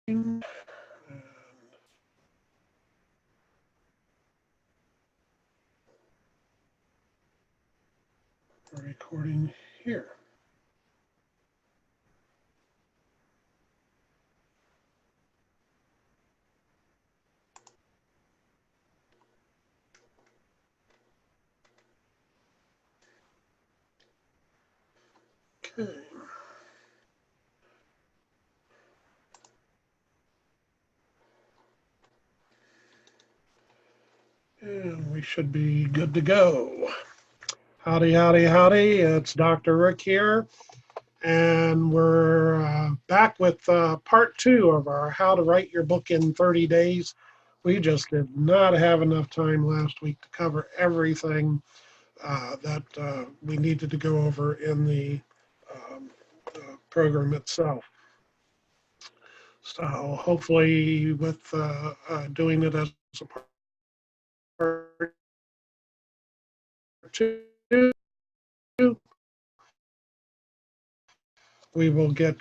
And we're recording here. Okay. And we should be good to go. Howdy, howdy, howdy. It's Dr. Rick here. And we're back with part 2 of our How to Write Your Book in 30 Days. We just did not have enough time last week to cover everything that we needed to go over in the program itself. So hopefully with doing it as a part 2, we will get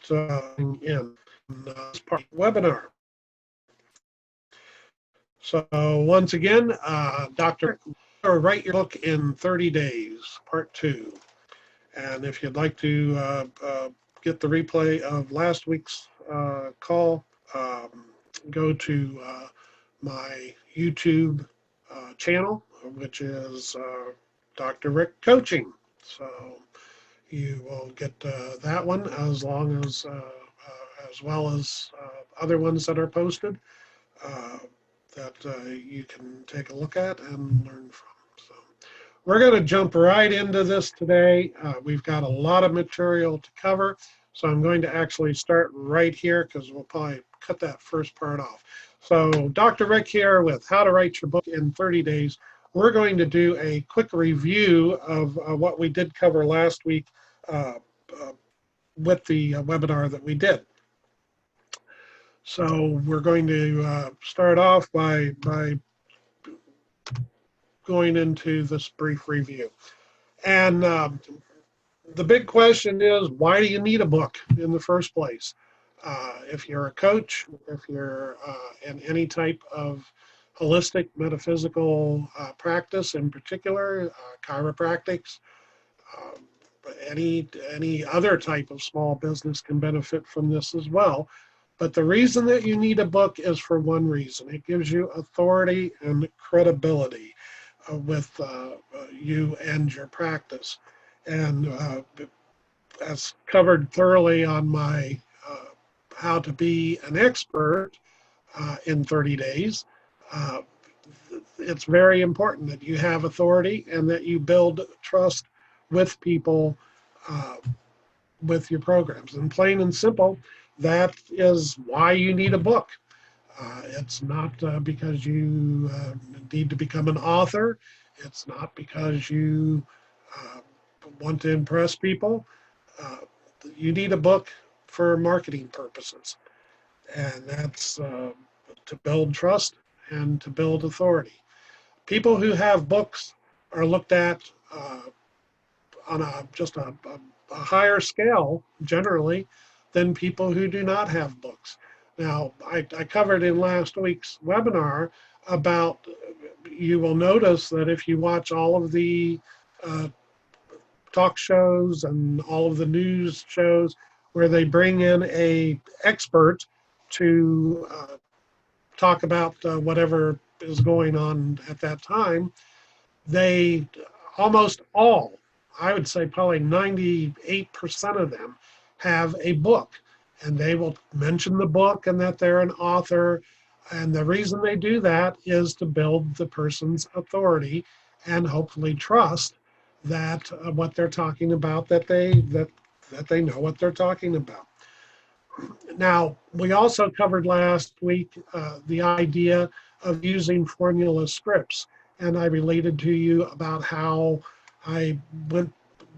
in this part of the webinar. So once again, Dr. Write Your Book in 30 Days, part 2. And if you'd like to get the replay of last week's call, go to my YouTube channel, which is Dr. Rick Coaching. So you will get that one as well as other ones that are posted that you can take a look at and learn from. So we're going to jump right into this today. We've got a lot of material to cover, so I'm going to actually start right here because we'll probably cut that first part off. So Dr. Rick here with How to Write Your Book in 30 Days. We're going to do a quick review of what we did cover last week with the webinar that we did. So we're going to start off by going into this brief review. And the big question is, why do you need a book in the first place? If you're a coach, if you're in any type of holistic metaphysical practice, in particular, chiropractics, any other type of small business can benefit from this as well. But the reason that you need a book is for one reason. It gives you authority and credibility with you and your practice. And as covered thoroughly on my How to Be an Expert in 30 Days, it's very important that you have authority and that you build trust with people with your programs. And plain and simple, that is why you need a book. It's not because you need to become an author. It's not because you want to impress people. You need a book for marketing purposes. And that's to build trust and to build authority. People who have books are looked at on just a higher scale, generally, than people who do not have books. Now, I covered in last week's webinar about, you will notice that if you watch all of the talk shows and all of the news shows where they bring in a expert to talk about whatever is going on at that time, they almost all, I would say probably 98% of them, have a book, and they will mention the book and that they're an author. And the reason they do that is to build the person's authority and hopefully trust that what they're talking about, that they know what they're talking about. Now, we also covered last week the idea of using formula scripts, and I related to you about how I went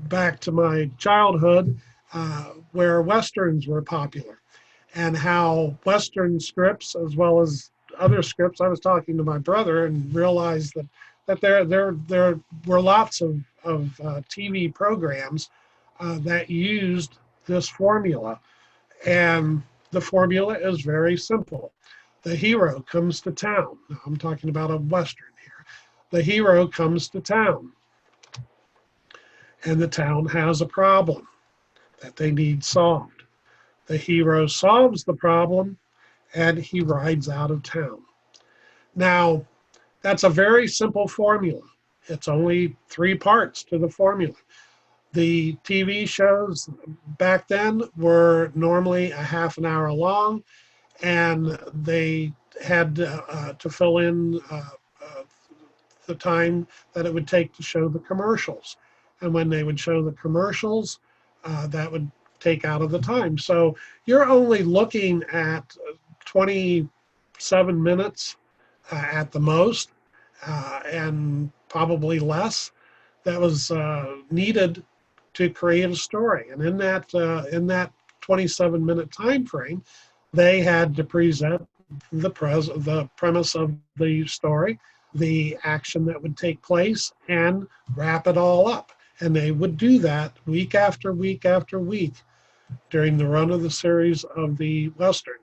back to my childhood where Westerns were popular, and how Western scripts, as well as other scripts, I was talking to my brother and realized that there were lots of TV programs that used this formula. And the formula is very simple. The hero comes to town. Now, I'm talking about a Western here. The hero comes to town, and the town has a problem that they need solved. The hero solves the problem, and he rides out of town. Now, that's a very simple formula. It's only 3 parts to the formula. The TV shows back then were normally a half an hour long, and they had to fill in the time that it would take to show the commercials. And when they would show the commercials, that would take out of the time. So you're only looking at 27 minutes at the most, and probably less, that was needed to create a story. And in that 27-minute time frame, they had to present the premise of the story, the action that would take place, and wrap it all up. And they would do that week after week after week during the run of the series of the Western.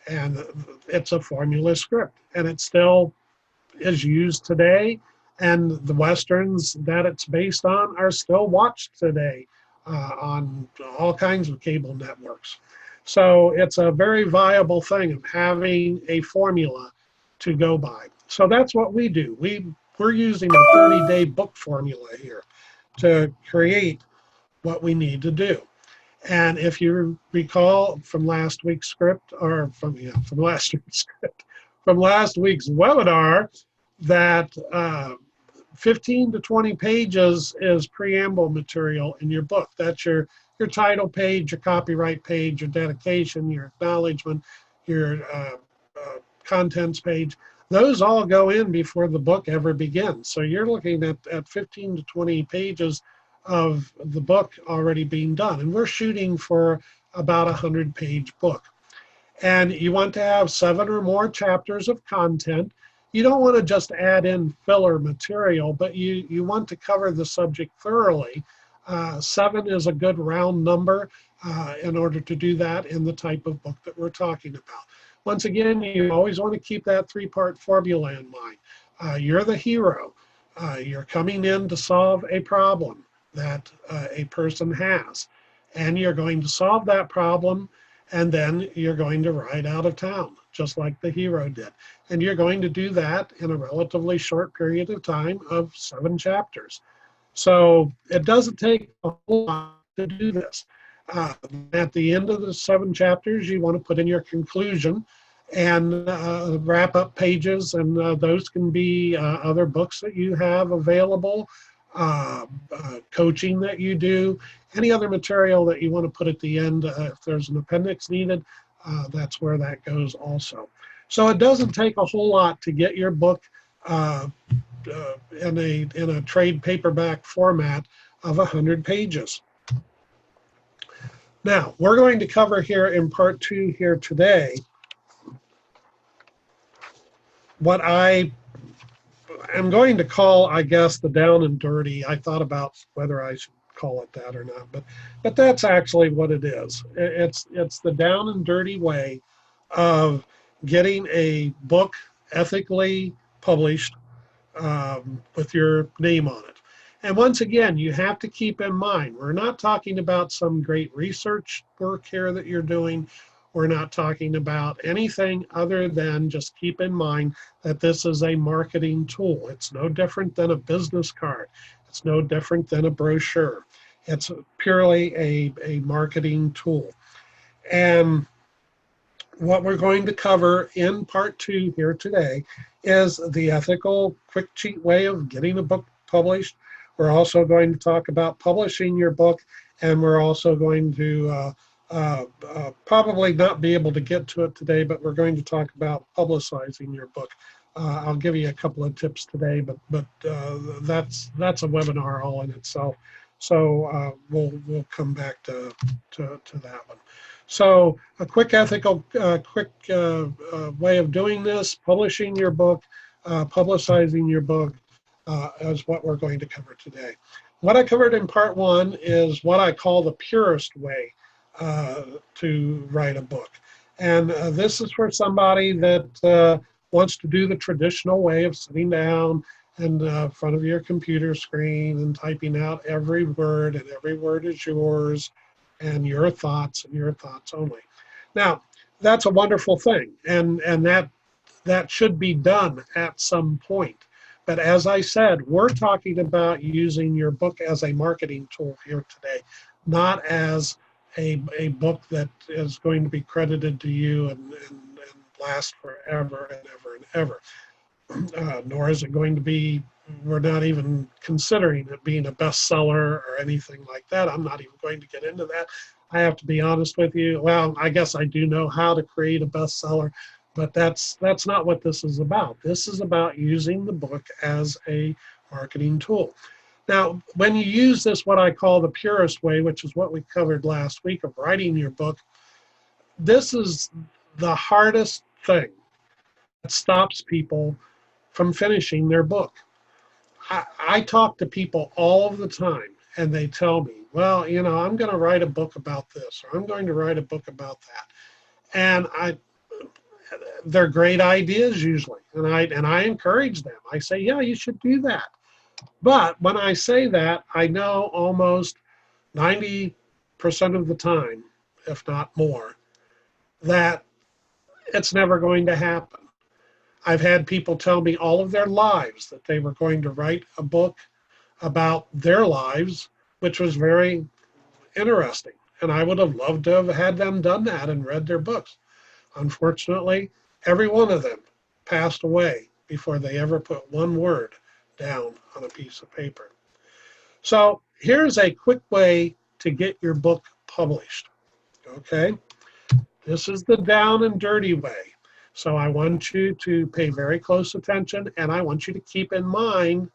And it's a formula script, and it still is used today. And the Westerns that it's based on are still watched today on all kinds of cable networks. So it's a very viable thing of having a formula to go by. So that's what we do. We're using a 30-day book formula here to create what we need to do. And if you recall from last week's script, or from last week's script, from last week's webinar, that 15 to 20 pages is preamble material in your book. That's your title page, your copyright page, your dedication, your acknowledgement, your contents page. Those all go in before the book ever begins. So you're looking at 15 to 20 pages of the book already being done. And we're shooting for about a 100-page book. And you want to have 7 or more chapters of content. You don't want to just add in filler material, but you want to cover the subject thoroughly. 7 is a good round number in order to do that in the type of book that we're talking about. Once again, you always want to keep that 3-part formula in mind. You're the hero. You're coming in to solve a problem that a person has. And you're going to solve that problem, and then you're going to ride out of town, just like the hero did. And you're going to do that in a relatively short period of time of 7 chapters. So it doesn't take a whole lot to do this. At the end of the 7 chapters, you want to put in your conclusion and wrap up pages, and those can be other books that you have available, coaching that you do, any other material that you want to put at the end. If there's an appendix needed, that's where that goes also. So it doesn't take a whole lot to get your book in a trade paperback format of 100 pages. Now, we're going to cover here in part 2 here today what I am going to call, I guess, the down and dirty. I thought about whether I should call it that or not, but that's actually what it is. It's the down and dirty way of getting a book ethically published with your name on it. And once again, you have to keep in mind, we're not talking about some great research work here that you're doing. We're not talking about anything other than just keep in mind that this is a marketing tool. It's no different than a business card. It's no different than a brochure. It's purely a marketing tool. And what we're going to cover in part 2 here today is the ethical, quick, cheap way of getting a book published. We're also going to talk about publishing your book, and we're also going to probably not be able to get to it today, but we're going to talk about publicizing your book. I'll give you a couple of tips today, but that's a webinar all in itself. So we'll come back to that one. So a quick ethical, way of doing this, publishing your book, publicizing your book, is what we're going to cover today. What I covered in part 1 is what I call the purest way to write a book. And this is for somebody that wants to do the traditional way of sitting down in front of your computer screen and typing out every word, and every word is yours and your thoughts and your thoughts only. Now, that's a wonderful thing, and that should be done at some point. But as I said, we're talking about using your book as a marketing tool here today, not as a book that is going to be credited to you and last forever and ever and ever. Nor is it going to be, we're not even considering it being a bestseller or anything like that. I'm not even going to get into that. I have to be honest with you. Well, I guess I do know how to create a bestseller, but that's not what this is about. This is about using the book as a marketing tool. Now, when you use this, what I call the purest way, which is what we covered last week of writing your book, this is the hardest thing that stops people from finishing their book. I talk to people all of the time, and they tell me, well, you know, I'm going to write a book about this, or I'm going to write a book about that. And they're great ideas usually, and I encourage them. I say, yeah, you should do that. But when I say that, I know almost 90% of the time, if not more, that it's never going to happen. I've had people tell me all of their lives that they were going to write a book about their lives, which was very interesting. And I would have loved to have had them done that and read their books. Unfortunately, every one of them passed away before they ever put one word down on a piece of paper. So here's a quick way to get your book published. Okay, this is the down and dirty way. So I want you to pay very close attention, and I want you to keep in mind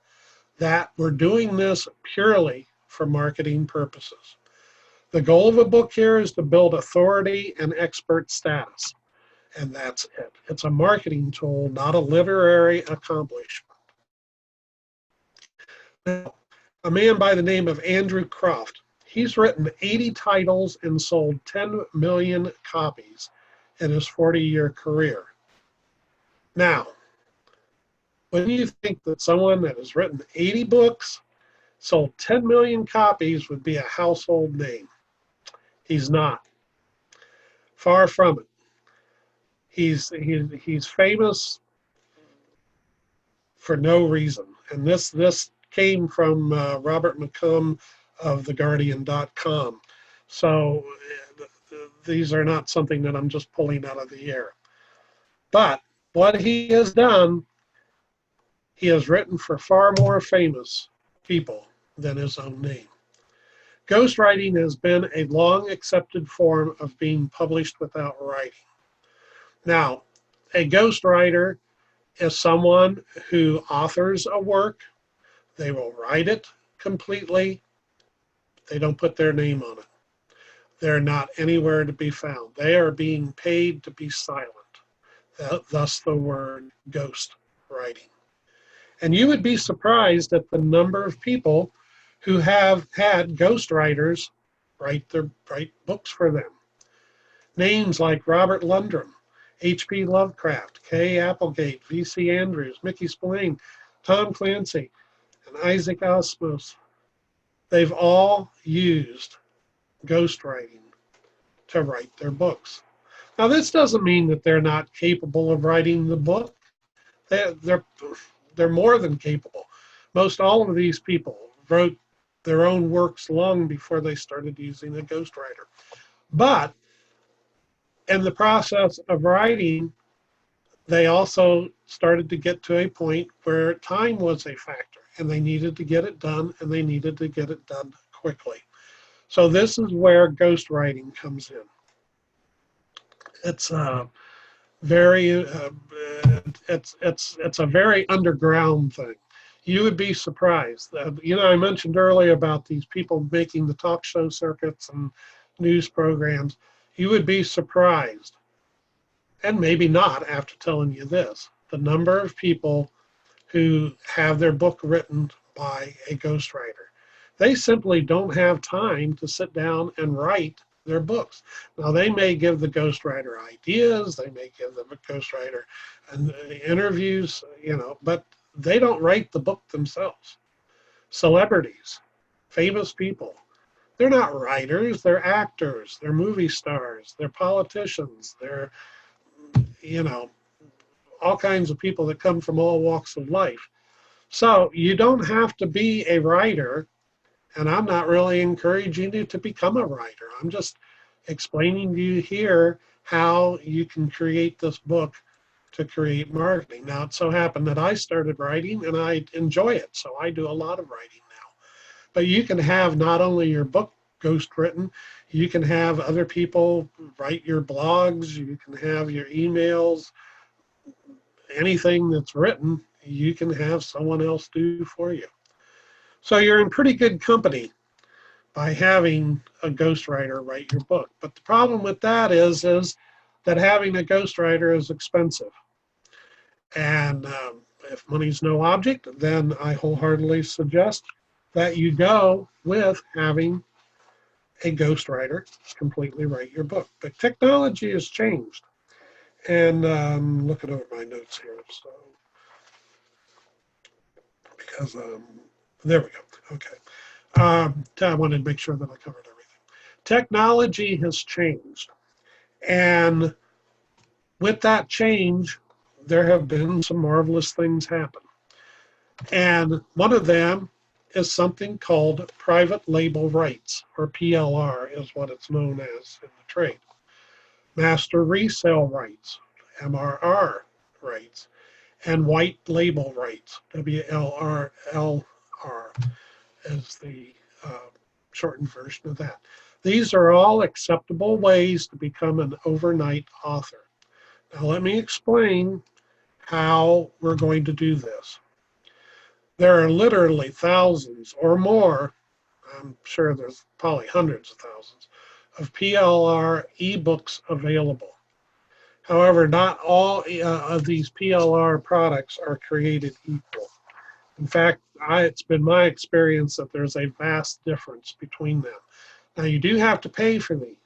that we're doing this purely for marketing purposes. The goal of a book here is to build authority and expert status, and that's it. It's a marketing tool, not a literary accomplishment. Now, a man by the name of Andrew Croft, he's written 80 titles and sold 10 million copies in his 40-year career. Now, when you think that someone that has written 80 books, sold 10 million copies would be a household name, he's not. Far from it. He's famous for no reason. And this came from Robert McComb of theguardian.com. So these are not something that I'm just pulling out of the air. But what he has done, he has written for far more famous people than his own name. Ghostwriting has been a long accepted form of being published without writing. Now, a ghostwriter is someone who authors a work, they will write it completely, they don't put their name on it. They're not anywhere to be found. They are being paid to be silent. Thus the word ghost writing. And you would be surprised at the number of people who have had ghostwriters write books for them. Names like Robert Lundgren, H.P. Lovecraft, Kay Applegate, V.C. Andrews, Mickey Spillane, Tom Clancy, and Isaac Asimov. They've all used ghostwriting to write their books. Now, this doesn't mean that they're not capable of writing the book. They're more than capable. Most all of these people wrote their own works long before they started using a ghostwriter. But in the process of writing, they also started to get to a point where time was a factor, and they needed to get it done, and they needed to get it done quickly. So this is where ghostwriting comes in. It's a very it's a very underground thing. You would be surprised. You know, I mentioned earlier about these people making the talk show circuits and news programs. You would be surprised, and maybe not after telling you this, the number of people who have their book written by a ghostwriter. They simply don't have time to sit down and write their books. Now, they may give the ghostwriter ideas, they may give the ghostwriter interviews, but they don't write the book themselves. Celebrities, famous people, they're not writers, they're actors, they're movie stars, they're politicians, they're, you know, all kinds of people that come from all walks of life. So you don't have to be a writer, and I'm not really encouraging you to become a writer. I'm just explaining to you here how you can create this book to create marketing. Now, it so happened that I started writing and I enjoy it, so I do a lot of writing now. But you can have not only your book ghost written, you can have other people write your blogs, you can have your emails, anything that's written, you can have someone else do for you. So you're in pretty good company by having a ghostwriter write your book. But the problem with that is that having a ghostwriter is expensive. And if money's no object, then I wholeheartedly suggest that you go with having a ghostwriter completely write your book. But technology has changed. And looking over my notes here. So, because there we go. Okay. I wanted to make sure that I covered everything. Technology has changed. And with that change, there have been some marvelous things happen. And one of them is something called private label rights, or PLR is what it's known as in the trade. Master resale rights, MRR rights, and white label rights, WLRLR is the shortened version of that. These are all acceptable ways to become an overnight author. Now let me explain how we're going to do this. There are literally thousands or more, I'm sure there's probably hundreds of thousands, of PLR ebooks available. However, not all of these PLR products are created equal. In fact, it's been my experience that there's a vast difference between them. Now, you do have to pay for these.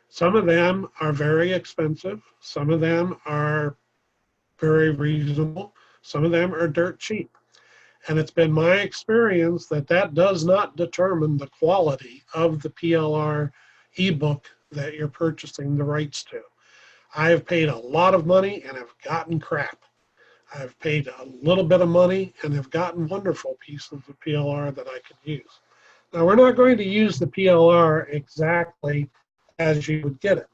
Some of them are very expensive. Some of them are very reasonable. Some of them are dirt cheap. And it's been my experience that that does not determine the quality of the PLR ebook that you're purchasing the rights to. I have paid a lot of money and have gotten crap. I've paid a little bit of money and have gotten wonderful pieces of PLR that I can use. Now, we're not going to use the PLR exactly as you would get it,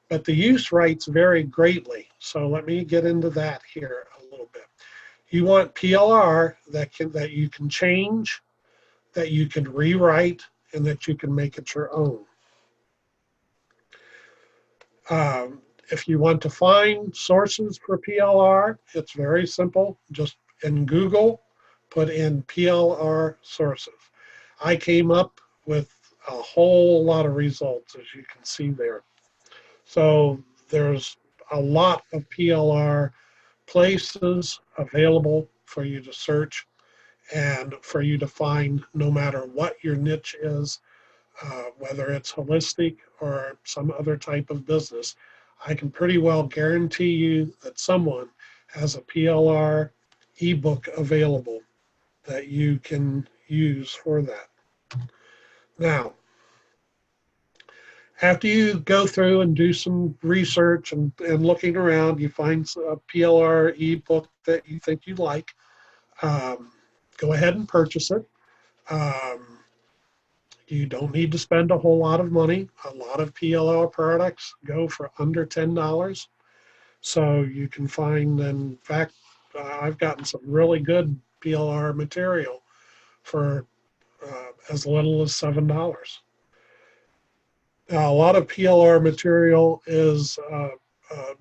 but the use rights vary greatly. So let me get into that here a little bit. You want PLR that you can change, that you can rewrite, and that you can make it your own. If you want to find sources for PLR, it's very simple. Just in Google, put in PLR sources. I came up with a whole lot of results, as you can see there. So there's a lot of PLR places available for you to search and for you to find, no matter what your niche is, whether it's holistic or some other type of business. I can pretty well guarantee you that someone has a PLR ebook available that you can use for that. Now, after you go through and do some research and looking around, you find a PLR ebook that you think you like, go ahead and purchase it. You don't need to spend a whole lot of money. A lot of PLR products go for under $10. So you can find, in fact, I've gotten some really good PLR material for as little as $7. Now, a lot of PLR material is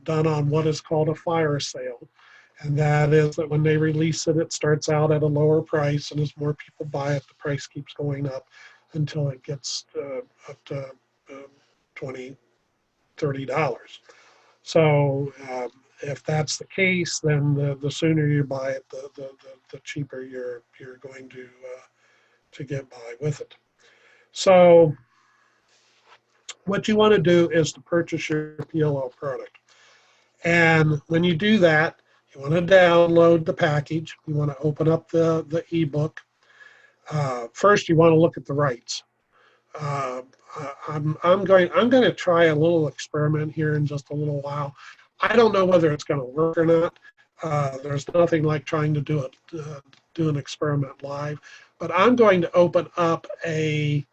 done on what is called a fire sale. And that is that when they release it, it starts out at a lower price, and as more people buy it, the price keeps going up until it gets up to $20, $30. So if that's the case, then the sooner you buy it, the cheaper you're going to get by with it. So what you want to do is to purchase your PLL product. And when you do that, you want to download the package. You want to open up the ebook. First, you want to look at the rights. Uh, I'm going to try a little experiment here in just a little while. I don't know whether it's going to work or not. There's nothing like trying to do an experiment live, but I'm going to open up a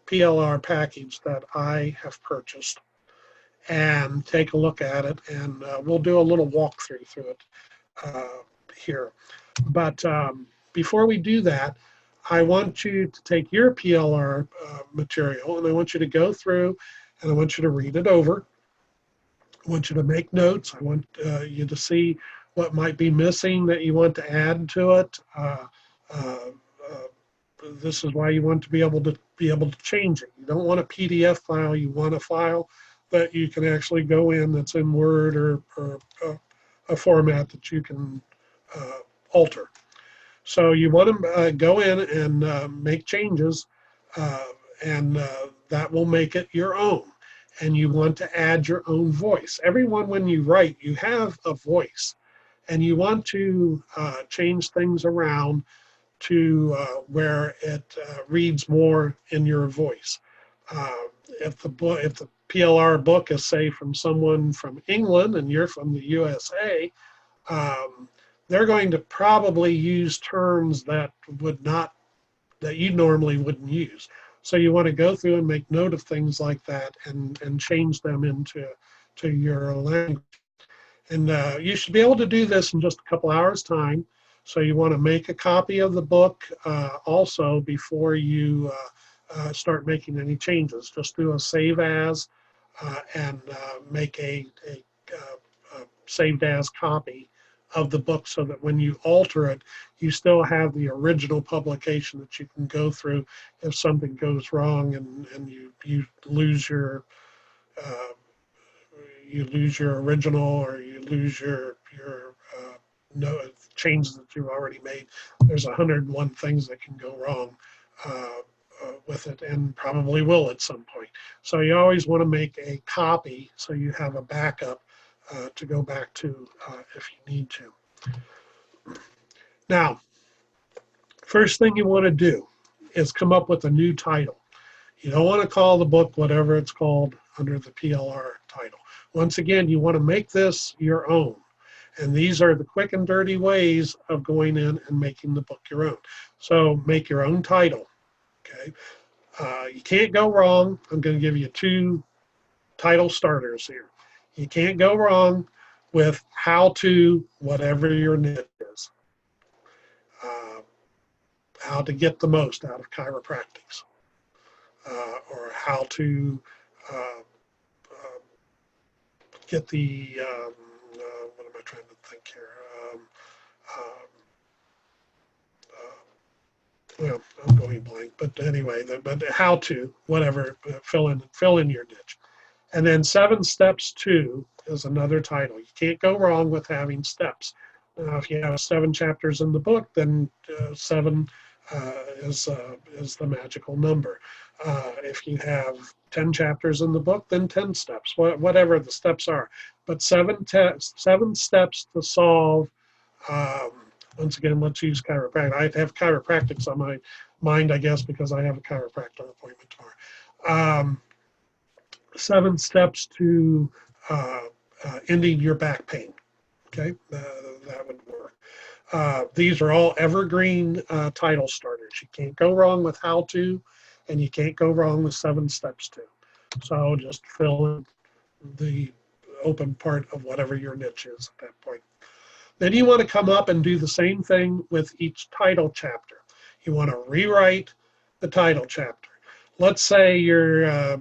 PLR package that I have purchased and take a look at it, and we'll do a little walkthrough through it here. But before we do that, I want you to take your PLR material, and I want you to go through, and I want you to read it over. I want you to make notes. I want you to see what might be missing that you want to add to it. This is why you want to be able to change it. You don't want a PDF file. You want a file that you can actually go in that's in Word or a format that you can alter. So you want to go in and make changes, and that will make it your own. And you want to add your own voice. Everyone, when you write, you have a voice, and you want to change things around to where it reads more in your voice. If the PLR book is, say, from someone from England and you're from the USA, they're going to probably use terms that you normally wouldn't use. So you want to go through and make note of things like that and change them into your language. And you should be able to do this in just a couple hours time. So you want to make a copy of the book also before you start making any changes. Just do a save as and make a saved as copy of the book, so that when you alter it, you still have the original publication that you can go through if something goes wrong and you lose your original, or you lose your changes that you've already made. There's 101 things that can go wrong with it, and probably will at some point. So you always want to make a copy so you have a backup to go back to if you need to. Now, first thing you want to do is come up with a new title. You don't want to call the book whatever it's called under the PLR title. Once again, you want to make this your own. And these are the quick and dirty ways of going in and making the book your own. So make your own title, okay? You can't go wrong. I'm going to give you 2 title starters here. You can't go wrong with how to whatever your niche is. How to get the most out of chiropractics, or how to get the, what am I trying to think here? Well, I'm going blank, but anyway, but how to, whatever, fill in your niche. And then 7 Steps To is another title. You can't go wrong with having steps. Now, if you have 7 chapters in the book, then 7 is the magical number. If you have 10 chapters in the book, then 10 steps, whatever the steps are. But 7 steps to solve. Once again, let's use chiropractic. I have chiropractics on my mind, I guess, because I have a chiropractor appointment tomorrow. 7 steps to ending your back pain. Okay, that would work. These are all evergreen title starters. You can't go wrong with how to, and you can't go wrong with 7 Steps To. So just fill in the open part of whatever your niche is at that point. Then you want to come up and do the same thing with each title chapter. You want to rewrite the title chapter. Let's say you're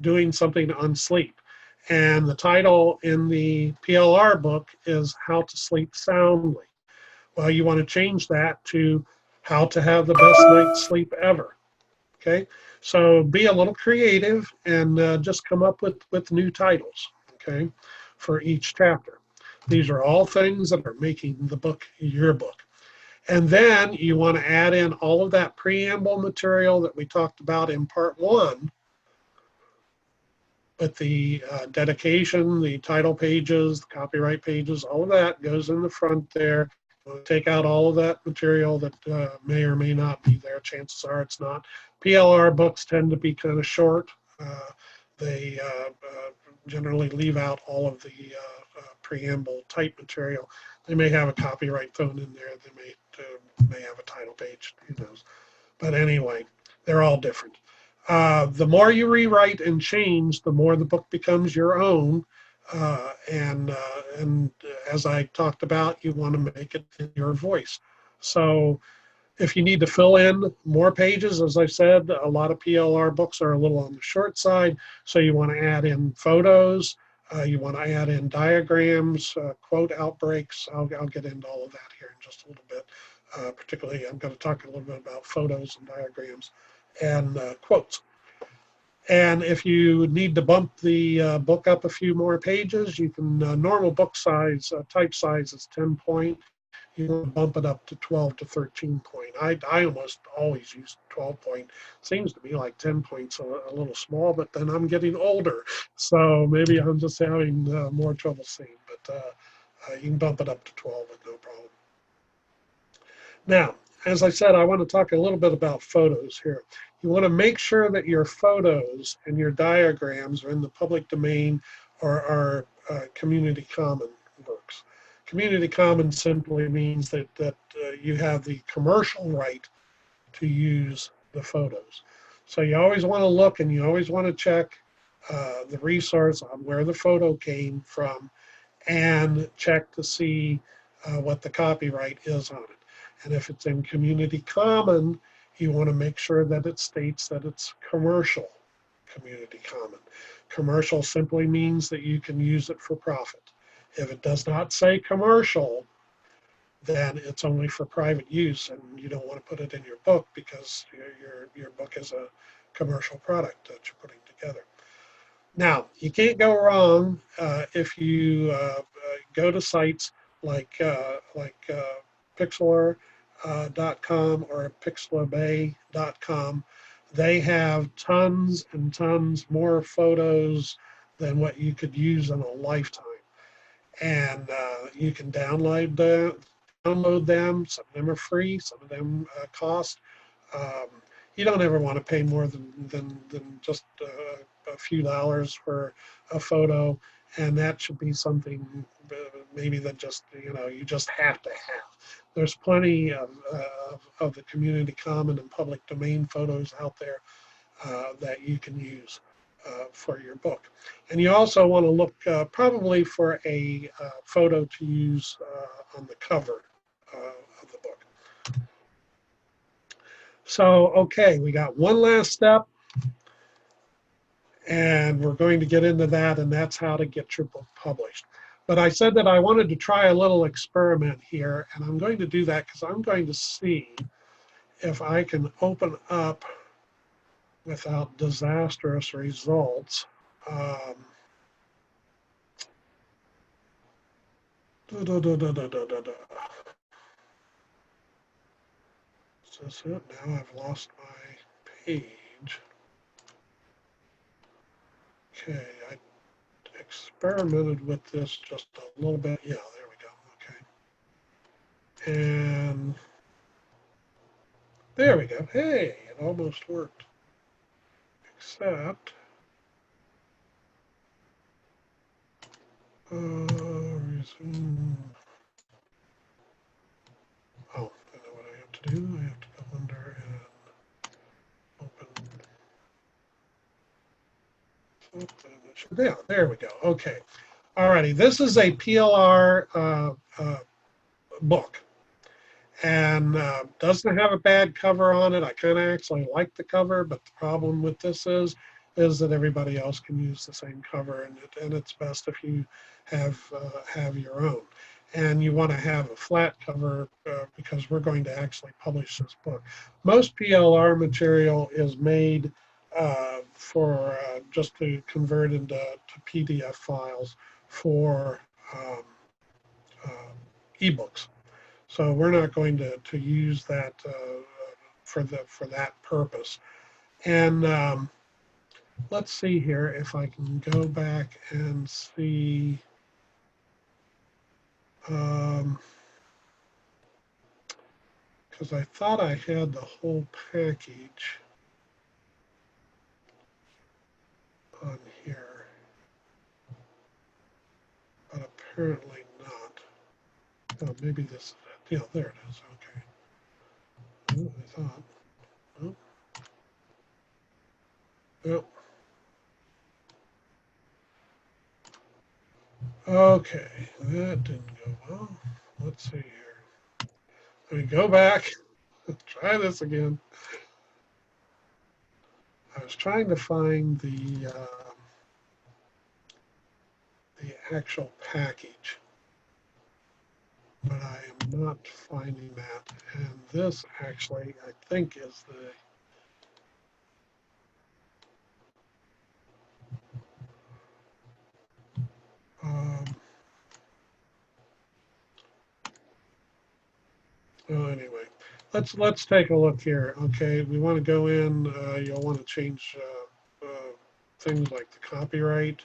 doing something on sleep, and the title in the PLR book is How to Sleep Soundly. Well, you want to change that to How to Have the Best Night's Sleep Ever. Okay, so be a little creative and just come up with new titles, okay, for each chapter. These are all things that are making the book your book. And then you want to add in all of that preamble material that we talked about in part 1 with the dedication, the title pages, the copyright pages, all of that goes in the front there. We'll take out all of that material that may or may not be there. Chances are it's not. PLR books tend to be kind of short. They generally leave out all of the preamble type material. They may have a copyright thrown in there. They may have a title page. Who knows? But anyway, they're all different. The more you rewrite and change, the more the book becomes your own. And as I talked about, you want to make it in your voice. So if you need to fill in more pages, as I said, a lot of PLR books are a little on the short side. So you want to add in photos. You want to add in diagrams, quote outbreaks. I'll get into all of that here in just a little bit. Particularly, I'm going to talk a little bit about photos and diagrams and quotes. And if you need to bump the book up a few more pages, you can, normal book size, type size is 10 point. You want to bump it up to 12 to 13 point. I almost always use 12 point. Seems to me like 10 points a little small, but then I'm getting older. So maybe I'm just having more trouble seeing, but you can bump it up to 12 with no problem. Now, as I said, I want to talk a little bit about photos here. You want to make sure that your photos and your diagrams are in the public domain or are community common works. Community common simply means that you have the commercial right to use the photos. So you always want to look and you always want to check the resource on where the photo came from and check to see what the copyright is on it. And if it's in community common, you want to make sure that it states that it's commercial community common. Commercial simply means that you can use it for profit. If it does not say commercial, then it's only for private use, and you don't want to put it in your book because your book is a commercial product that you're putting together. Now, you can't go wrong if you go to sites like Pixlr.com or Pixelabay.com. They have tons and tons more photos than what you could use in a lifetime. And you can download them. Some of them are free, some of them cost. You don't ever want to pay more than just a few dollars for a photo, and that should be something maybe that just you just have to have. There's plenty of the community common and public domain photos out there that you can use for your book. And you also want to look probably for a photo to use on the cover of the book. So, okay, we got one last step, and we're going to get into that, and that's how to get your book published. But I said that I wanted to try a little experiment here, and I'm going to do that because I'm going to see if I can open up without disastrous results. Is this it? Now I've lost my page. Okay, I experimented with this just a little bit. Yeah, there we go. Okay. And there we go. Hey, it almost worked. Except, resume. Oh, I know what I have to do. I have to go under and open. Yeah, there we go. Okay. Alrighty, this is a PLR book, and doesn't have a bad cover on it. I kind of actually like the cover, but the problem with this is that everybody else can use the same cover, and it's best if you have your own. And you want to have a flat cover because we're going to actually publish this book. Most PLR material is made for just to convert into PDF files for ebooks. So we're not going to use that for that purpose. And let's see here if I can go back and see. Because I thought I had the whole package on here, but apparently not. Oh, maybe this is it. Yeah, there it is. Okay. Oh, I thought. Oh. Yep. Okay, that didn't go well. Let's see here. Let me go back. Try this again. I was trying to find the actual package, but I am not finding that. And this actually, I think, is the well, anyway, let's take a look here. Okay, we want to go in. You'll want to change things like the copyright.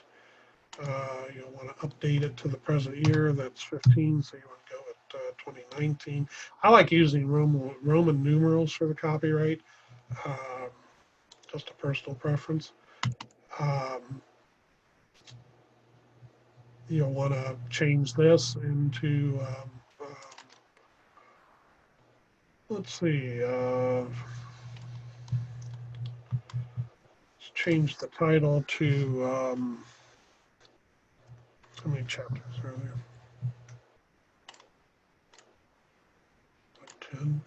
You'll want to update it to the present year. That's 15, so you want to go at 2019. I like using Roman numerals for the copyright. Um, just a personal preference. Um, you'll want to change this into let's see. Let's change the title to how many chapters are there? Like 10.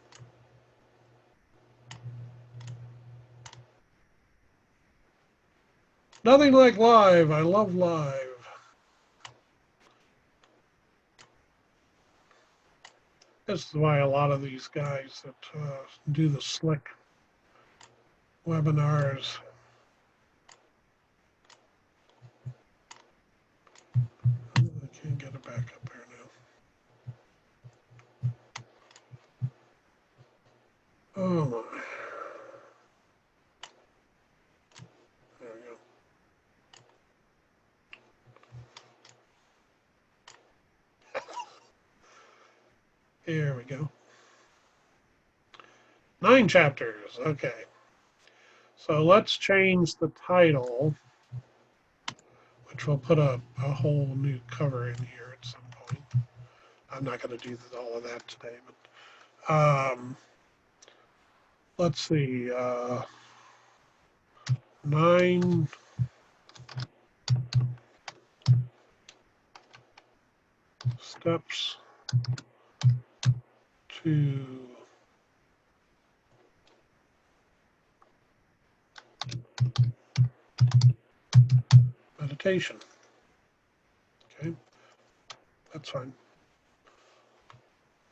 Nothing like live. I love live. This is why a lot of these guys that do the slick webinars. I can't get it back up here now. Oh my. There we go. Here we go. 9 chapters. Okay. So let's change the title, which will put a whole new cover in here at some point. I'm not going to do all of that today, but let's see. 9 steps to meditation. Okay, that's fine.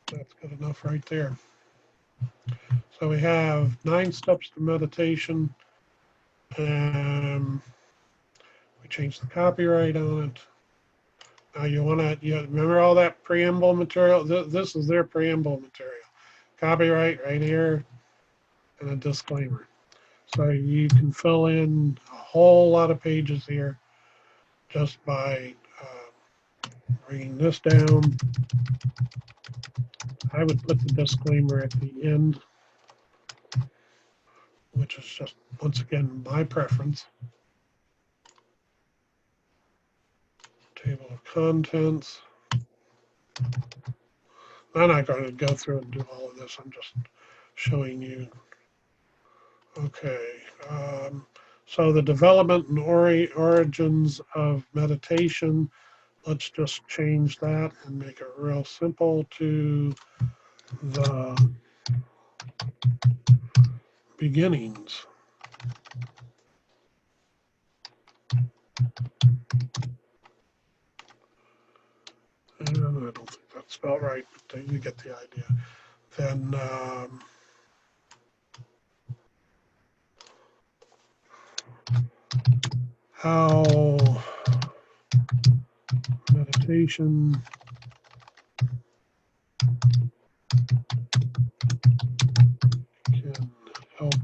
That's good enough right there. So we have 9 steps to meditation, and we changed the copyright on it. Now you want to, you remember all that preamble material? This is their preamble material. Copyright right here, and a disclaimer. So you can fill in a whole lot of pages here just by bringing this down. I would put the disclaimer at the end, which is just, once again, my preference. Table of contents. I'm not going to go through and do all of this. I'm just showing you. Okay. So the development and origins of meditation, let's just change that and make it real simple to the beginnings. And I don't think that's spelled right, but you get the idea. Then how meditation can help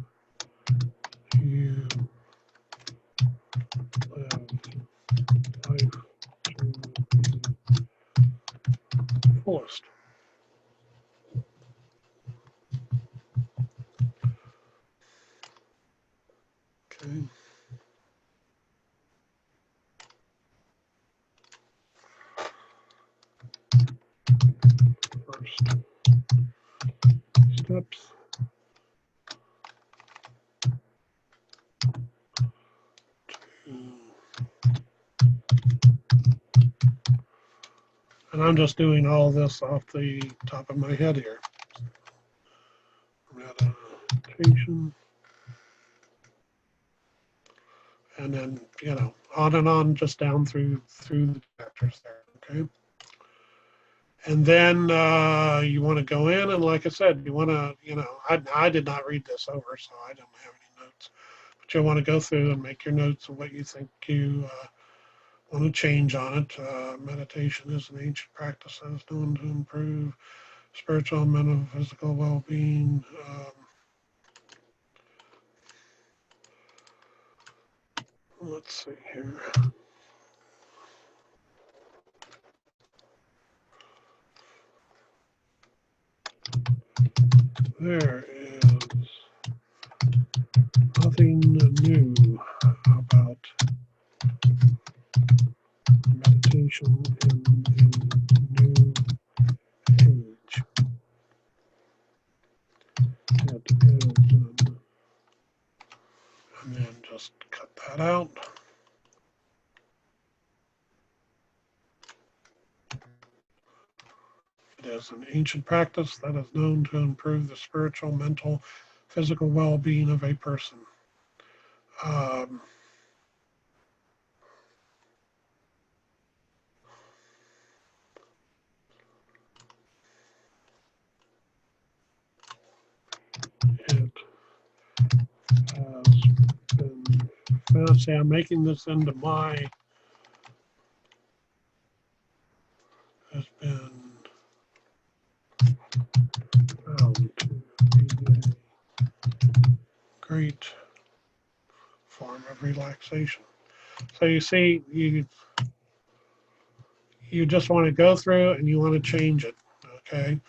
you fullest. Okay. First steps. And I'm just doing all this off the top of my head here. Meditation. And then, you know, on and on, just down through the chapters there, okay? And then you want to go in, and like I said, you want to, you know, I did not read this over, so I don't have any notes. But you'll want to go through and make your notes of what you think you want to change on it. Meditation is an ancient practice that is known to improve spiritual and mental physical well-being. Let's see here. There is nothing new about meditation in a new age. And then just cut that out. It is an ancient practice that is known to improve the spiritual, mental, physical well-being of a person. It has been found. See, I'm making this into my, has been found to be a great form of relaxation. So you see, you just want to go through and you want to change it, okay,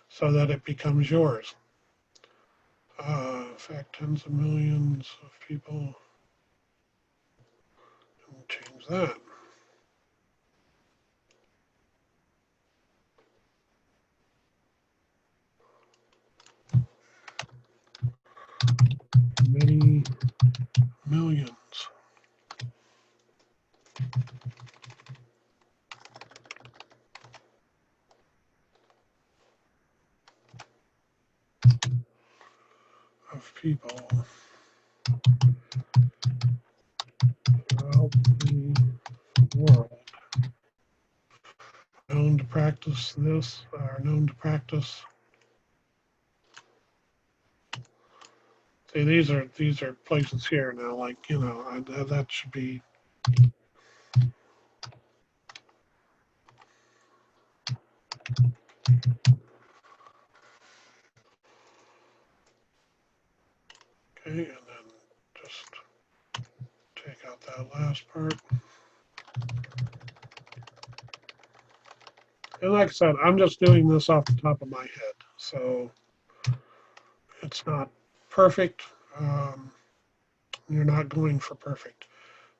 so that it becomes yours. In fact, tens of millions of people. We'll change that. Many millions. Of people throughout the world known to practice this, are known to practice. See, these are places here now, like, you know, that should be. Okay, and then just take out that last part. And like I said, I'm just doing this off the top of my head, so it's not perfect. You're not going for perfect.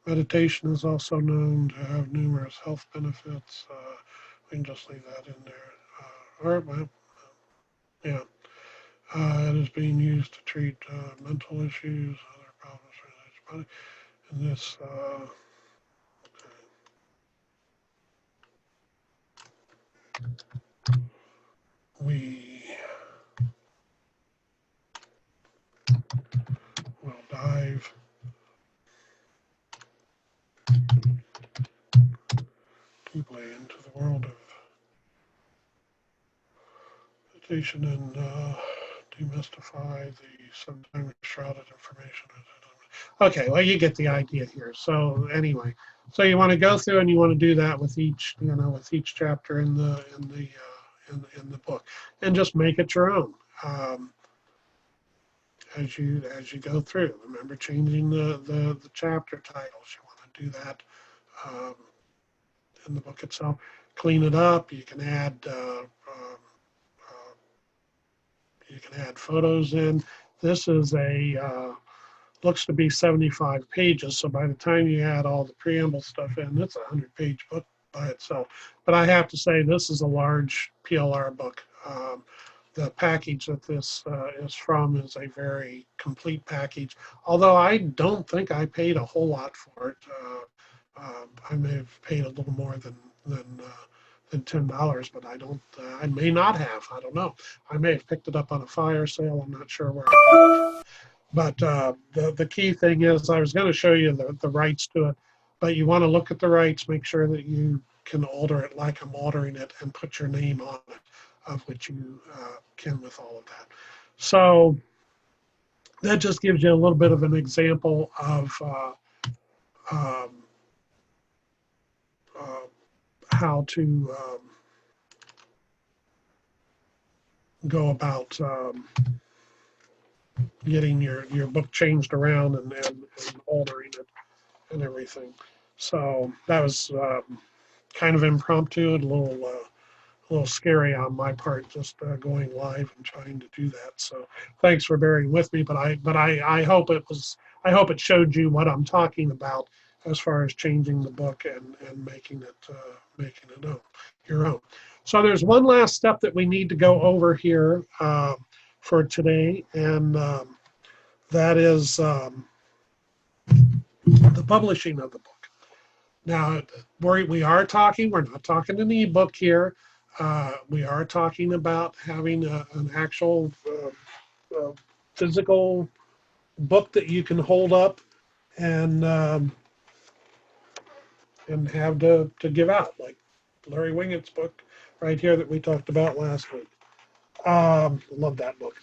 Meditation is also known to have numerous health benefits. We can just leave that in there. Well, yeah. It is being used to treat mental issues, other problems related to body. And this, we will dive deeply into the world of meditation and demystify the sometimes shrouded information. Okay, well, you get the idea here. So anyway, so you want to go through and you want to do that with each, you know, with each chapter in the book, and just make it your own. As you go through. Remember changing the chapter titles. You want to do that in the book itself. clean it up. You can add photos in. This is looks to be 75 pages. So by the time you add all the preamble stuff in, it's a 100-page book by itself. But I have to say, this is a large PLR book. The package that this is from is a very complete package, although I don't think I paid a whole lot for it. I may have paid a little more than $10, but I don't. I may not have. I don't know. I may have picked it up on a fire sale. I'm not sure where I got it from. But the key thing is, I was going to show you the rights to it, but you want to look at the rights, make sure that you can alter it like I'm altering it, and put your name on it, of which you can with all of that. So that just gives you a little bit of an example of um, how to go about getting your book changed around and altering it and everything. So that was kind of impromptu and a little scary on my part, just going live and trying to do that. So thanks for bearing with me, but I hope it showed you what I'm talking about as far as changing the book and making it your own. So there's one last step that we need to go over here for today, and that is the publishing of the book. Now, we're not talking an ebook here. We are talking about having an actual physical book that you can hold up and have to give out, like Larry Wingett's book right here that we talked about last week. Love that book.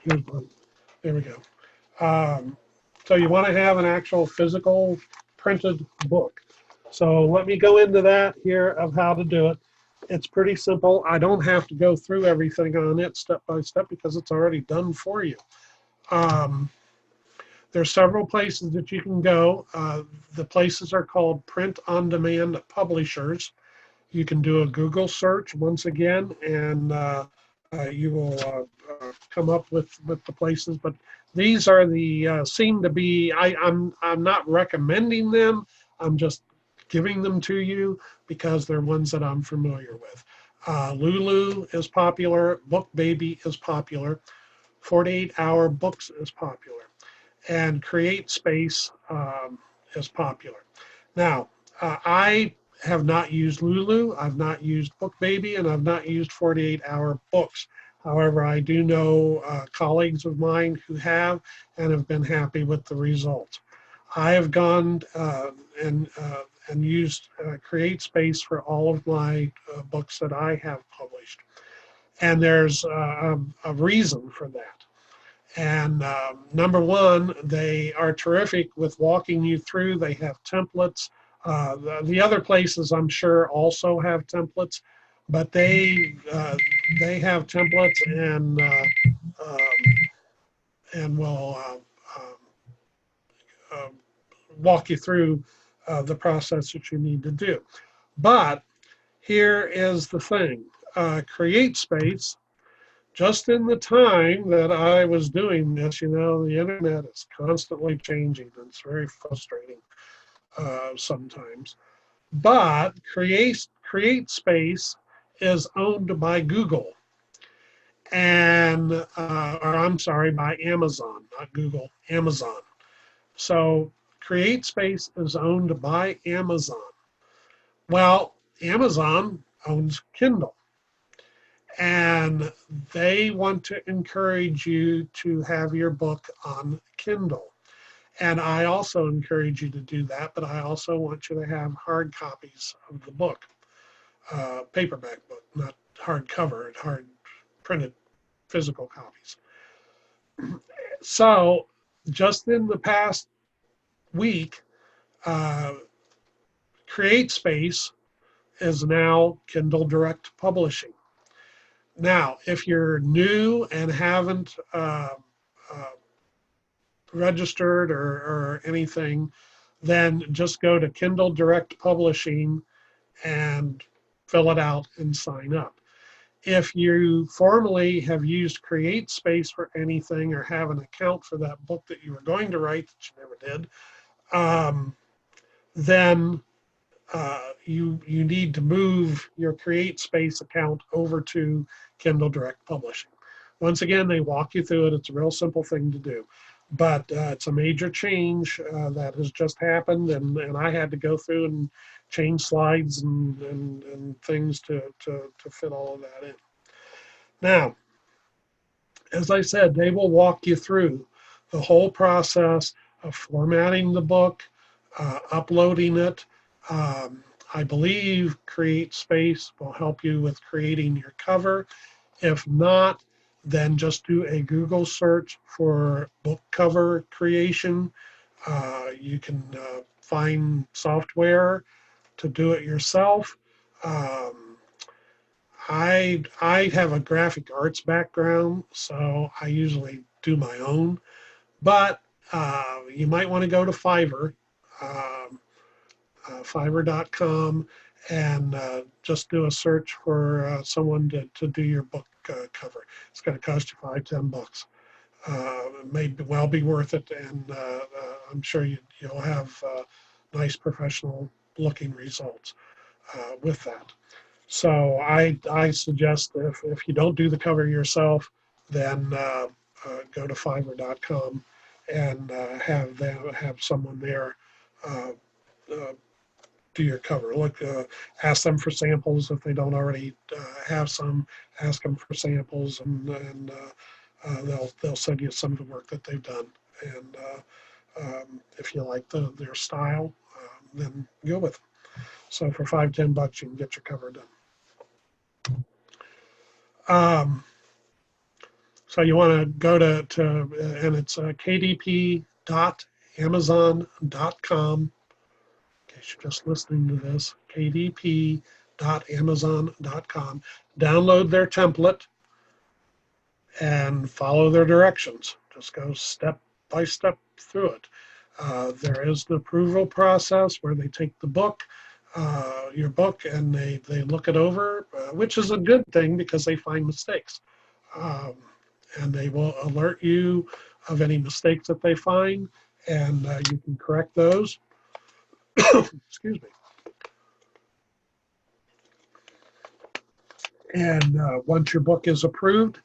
Here's one. There we go. So you want to have an actual physical printed book. So let me go into that here of how to do it. It's pretty simple. I don't have to go through everything on it step by step because it's already done for you. There's several places that you can go. The places are called print-on-demand publishers. You can do a Google search once again, and you will come up with the places. But these are the seem to be. I'm not recommending them. I'm just giving them to you because they're ones that I'm familiar with. Lulu is popular. BookBaby is popular. 48-Hour Books is popular. And CreateSpace is popular. Now, I have not used Lulu, I've not used BookBaby, and I've not used 48-Hour Books. However, I do know colleagues of mine who have and have been happy with the results. I have gone and used CreateSpace for all of my books that I have published. And there's a reason for that. And number one, they are terrific with walking you through. They have templates. The other places, I'm sure, also have templates, but they have templates and will walk you through the process that you need to do. But here is the thing: CreateSpace. Just in the time that I was doing this, you know, the internet is constantly changing. It's very frustrating sometimes. But CreateSpace is owned by Google, and or I'm sorry, by Amazon, not Google, Amazon. So CreateSpace is owned by Amazon. Well, Amazon owns Kindle. And they want to encourage you to have your book on Kindle. And I also encourage you to do that, but I also want you to have hard copies of the book, paperback book, not hardcover, hard printed physical copies. So just in the past week, CreateSpace is now Kindle Direct Publishing. Now, if you're new and haven't registered or anything, then just go to Kindle Direct Publishing and fill it out and sign up. If you formally have used CreateSpace for anything or have an account for that book that you were going to write that you never did, then you need to move your CreateSpace account over to Kindle Direct Publishing. Once again, they walk you through it. It's a real simple thing to do. But it's a major change that has just happened, and I had to go through and change slides and things to fit all of that in. Now, as I said, they will walk you through the whole process of formatting the book, uploading it. I believe CreateSpace will help you with creating your cover. If not, then just do a Google search for book cover creation. You can find software to do it yourself. I have a graphic arts background, so I usually do my own. But you might want to go to Fiverr, Fiverr.com, and just do a search for someone to do your book cover. It's going to cost you $5-10. It may well be worth it, and I'm sure you'll have nice professional looking results with that. So I suggest if you don't do the cover yourself, then go to Fiverr.com and have someone there do your cover. Look, ask them for samples if they don't already have some. Ask them for samples, and they'll send you some of the work that they've done. And if you like their style, then go with them. So for $5-10, you can get your cover done. So you want to go to and it's kdp.amazon.com. In case you're just listening to this, kdp.amazon.com. Download their template and follow their directions. Just go step by step through it. There is the approval process where they take the book, your book, and they look it over, which is a good thing because they find mistakes. And they will alert you of any mistakes that they find, and you can correct those. Excuse me. And once your book is approved,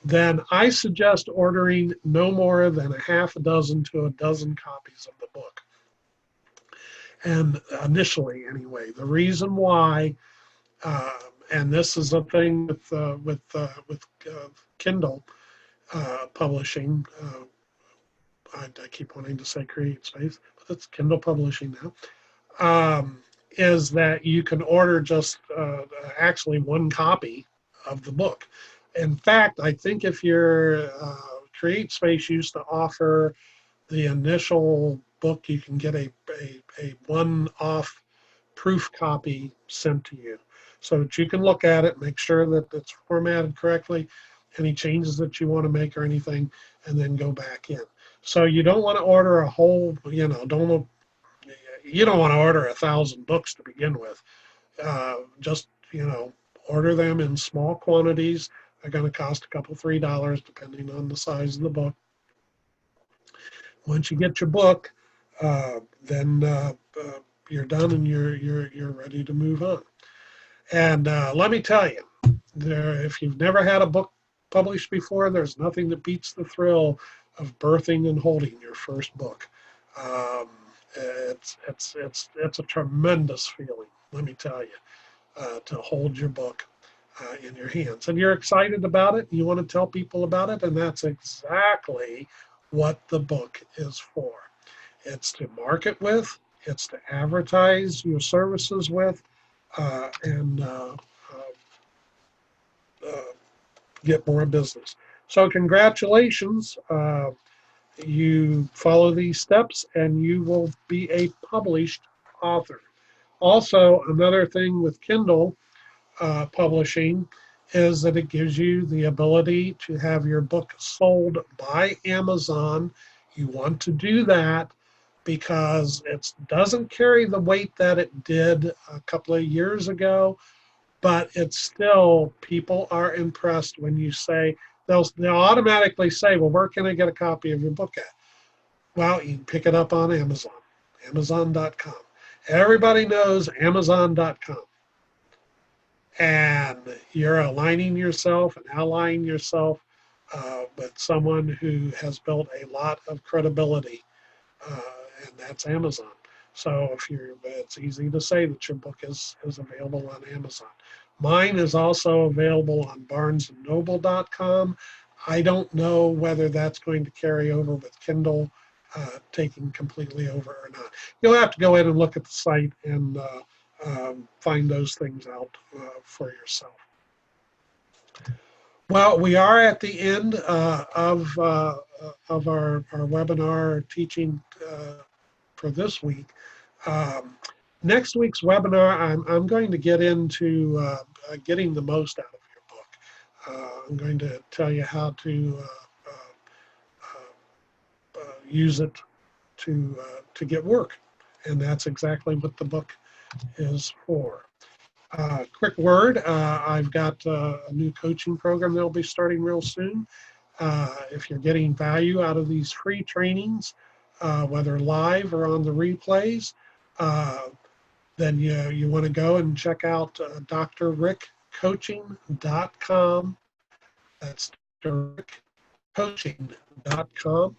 then I suggest ordering no more than a half a dozen to a dozen copies of the book. And initially, anyway, the reason why, and this is a thing with Kindle publishing. I keep wanting to say CreateSpace, but it's Kindle publishing now. Is that you can order just actually one copy of the book. In fact, I think if your CreateSpace used to offer the initial book, you can get a one-off proof copy sent to you so that you can look at it, make sure that it's formatted correctly, any changes that you want to make or anything, and then go back in. So you don't want to order a whole, you don't want to order 1,000 books to begin with. Just, order them in small quantities. They're going to cost a couple, $3, depending on the size of the book. Once you get your book, then you're done and you're ready to move on. And let me tell you, if you've never had a book published before, there's nothing that beats the thrill of birthing and holding your first book. It's a tremendous feeling, let me tell you, to hold your book in your hands. And you're excited about it, you want to tell people about it, and that's exactly what the book is for. It's to market with, it's to advertise your services with, and get more business. So congratulations. You follow these steps and you will be a published author. Also, another thing with Kindle publishing is that it gives you the ability to have your book sold by Amazon. You want to do that, because it doesn't carry the weight that it did a couple of years ago, but it's still, people are impressed when you say, they'll automatically say, well, where can I get a copy of your book at? Well, you can pick it up on Amazon, Amazon.com. Everybody knows Amazon.com. And you're aligning yourself and allying yourself with someone who has built a lot of credibility, uh, and that's Amazon. So it's easy to say that your book is available on Amazon. Mine is also available on barnesandnoble.com. I don't know whether that's going to carry over with Kindle taking completely over or not. You'll have to go in and look at the site and find those things out for yourself. Well, we are at the end of our webinar teaching for this week. Next week's webinar, I'm going to get into getting the most out of your book. I'm going to tell you how to use it to get work, and that's exactly what the book is for. Quick word, I've got a new coaching program that will be starting real soon. If you're getting value out of these free trainings, whether live or on the replays, then you want to go and check out drrickcoaching.com. That's drrickcoaching.com,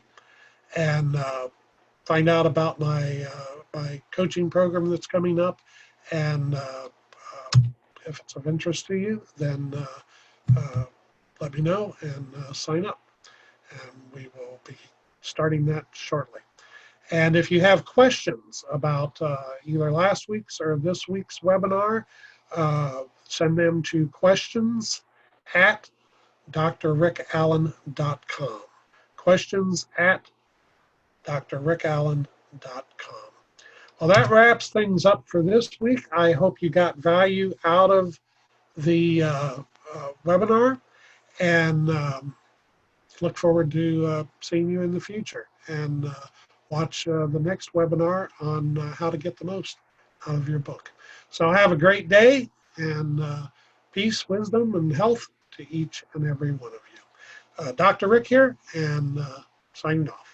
and find out about my coaching program that's coming up. And if it's of interest to you, then let me know and sign up. And we will be starting that shortly. And if you have questions about either last week's or this week's webinar, send them to questions@drrickallen.com. questions@drrickallen.com. Well, that wraps things up for this week. I hope you got value out of the webinar, and look forward to seeing you in the future. And watch the next webinar on how to get the most out of your book. So have a great day, and peace, wisdom, and health to each and every one of you. Dr. Rick here, and signing off.